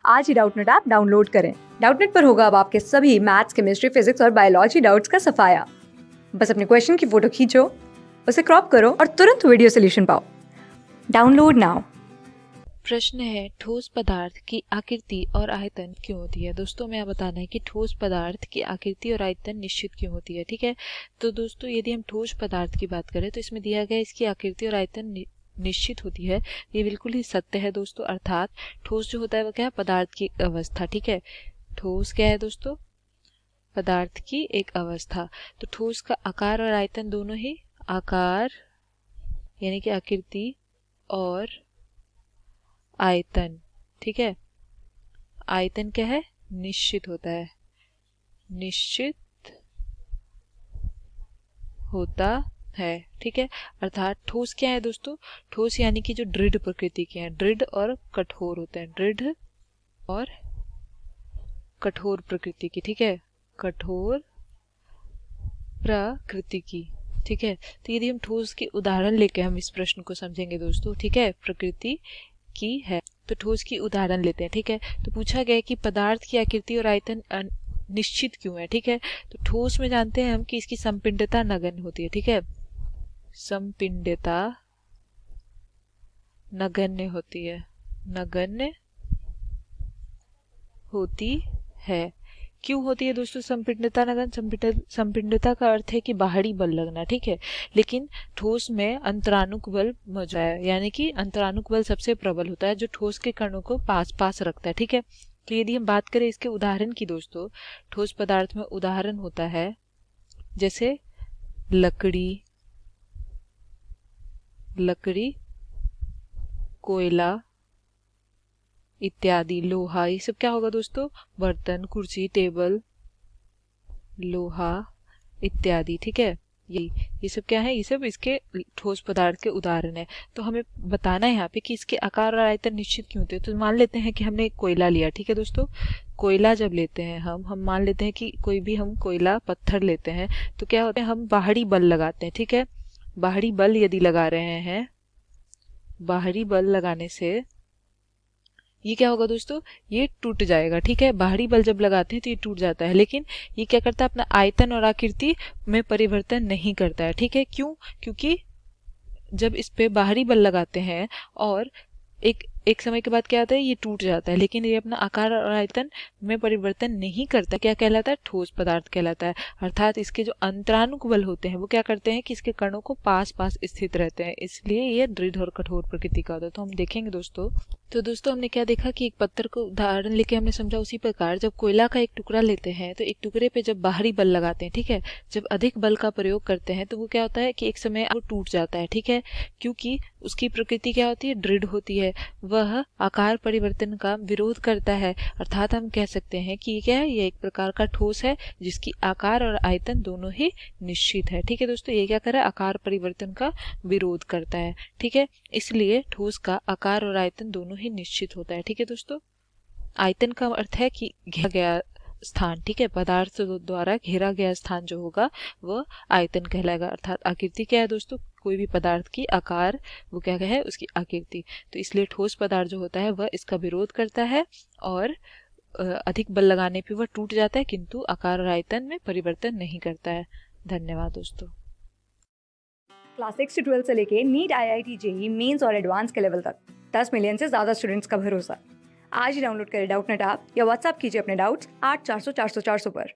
आज ही Doubtnut app download करें। Doubtnut पर होगा अब आपके सभी मैथ्स, केमिस्ट्री, फिजिक्स और बायोलॉजी डाउट्स का सफाया। बस अपने क्वेश्चन की फोटो खींचो, उसे क्रॉप करो और तुरंत वीडियो सोल्यूशन पाओ। Download now. प्रश्न है, ठोस पदार्थ की आकृति और आयतन क्यों होती है। दोस्तों हमें बताना है कि ठोस पदार्थ की आकृति और आयतन निश्चित क्यों होती है। ठीक है, तो दोस्तों यदि हम ठोस पदार्थ की बात करें तो इसमें दिया गया इसकी आकृति और आयतन निश्चित होती है। ये बिल्कुल ही सत्य है दोस्तों। अर्थात ठोस जो होता है वह क्या है, पदार्थ की अवस्था। ठीक है, ठोस क्या है दोस्तों, पदार्थ की एक अवस्था। तो ठोस का आकार और आयतन दोनों ही, आकार यानी कि आकृति और आयतन, ठीक है, आयतन क्या है, निश्चित होता है, निश्चित होता है। ठीक है, अर्थात ठोस क्या है दोस्तों, ठोस यानी कि जो दृढ़ प्रकृति के हैं, दृढ़ और कठोर होते हैं, दृढ़ और कठोर प्रकृति की। ठीक है, कठोर प्रकृति की। ठीक है, तो यदि हम ठोस के उदाहरण लेके हम इस प्रश्न को समझेंगे दोस्तों, ठीक है, प्रकृति की है तो ठोस की उदाहरण लेते हैं। ठीक है, तो पूछा गया कि पदार्थ की आकृति और आयतन निश्चित क्यों है। ठीक है, तो ठोस में जानते हैं हम कि इसकी संपिंडता नगण्य होती है। ठीक है, संपिंडता नगण्य होती है, नगण्य होती है। क्यों होती है दोस्तों संपिंडता नगण्य। संपिंडता का अर्थ है कि बाहरी बल लगना। ठीक है, लेकिन ठोस में अंतरानुक बल मौजूद है, यानी कि अंतरानुक बल सबसे प्रबल होता है जो ठोस के कणों को पास पास रखता है। ठीक है, तो यदि हम बात करें इसके उदाहरण की दोस्तों, ठोस पदार्थ में उदाहरण होता है जैसे लकड़ी, लकड़ी, कोयला इत्यादि, लोहा, ये सब क्या होगा दोस्तों, बर्तन, कुर्सी, टेबल, लोहा इत्यादि। ठीक है, ये सब क्या है, ये सब इसके ठोस पदार्थ के उदाहरण है। तो हमें बताना है यहाँ पे कि इसके आकार और आयतन निश्चित क्यों होते हैं। तो मान लेते हैं कि हमने कोयला लिया। ठीक है दोस्तों, कोयला जब लेते हैं हम मान लेते हैं कि कोई भी हम कोयला पत्थर लेते हैं तो क्या होता है, हम बाहरी बल लगाते हैं। ठीक है, बाहरी बल यदि लगा रहे हैं, बाहरी बल लगाने से ये क्या होगा दोस्तों, ये टूट जाएगा। ठीक है, बाहरी बल जब लगाते हैं तो ये टूट जाता है, लेकिन ये क्या करता है, अपना आयतन और आकृति में परिवर्तन नहीं करता है। ठीक है, क्यों, क्योंकि जब इस पे बाहरी बल लगाते हैं और एक समय के बाद क्या होता है, ये टूट जाता है, लेकिन ये अपना आकार और आयतन में परिवर्तन नहीं करता, क्या कहलाता है, ठोस पदार्थ कहलाता है। अर्थात इसके जो अंतरानुक बल होते हैं वो क्या करते हैं कि इसके कणों को पास पास स्थित रहते हैं, इसलिए ये दृढ़ और कठोर प्रकृति का होता है। तो हम देखेंगे दोस्तों, तो दोस्तों हमने क्या देखा कि एक पत्थर को उदाहरण लेके हमने समझा, उसी प्रकार जब कोयला का एक टुकड़ा लेते हैं तो एक टुकड़े पे जब बाहरी बल लगाते हैं, ठीक है, जब अधिक बल का प्रयोग करते हैं तो वो क्या होता है कि एक समय वो टूट जाता है। ठीक है, क्योंकि उसकी प्रकृति क्या होती है, दृढ़ होती है, वह आकार परिवर्तन का विरोध करता है। अर्थात हम कह सकते हैं कि ये क्या है, ये एक प्रकार का ठोस है जिसकी आकार और आयतन दोनों ही निश्चित है। ठीक है दोस्तों, ये क्या कर रहा है, आकार परिवर्तन का विरोध करता है। ठीक है, इसलिए ठोस का आकार और आयतन दोनों ही निश्चित होता है। ठीक है दोस्तों, आयतन का अर्थ है कि घेरा गया स्थान। ठीक है, पदार्थ द्वारा घेरा गया स्थान जो होगा वह आयतन कहलाएगा। अर्थात आकृति क्या है दोस्तों, कोई भी पदार्थ की आकार, वो क्या है, उसकी आकृति। तो इसलिए ठोस पदार्थ जो होता है वह इसका विरोध करता है और अधिक बल लगाने पे वह टूट जाता है, किंतु आकार और आयतन में परिवर्तन नहीं करता है। धन्यवाद दोस्तों। क्लास 6 से 12 से लेके नीट, IIT, JEE मेंस और एडवांस के लेवल तक 10 मिलियन से ज्यादा स्टूडेंट्स का भरोसा। आज ही डाउनलोड करें डाउटनेट ऐप या व्हाट्सएप कीजिए अपने डाउट्स 8400 400 400 पर।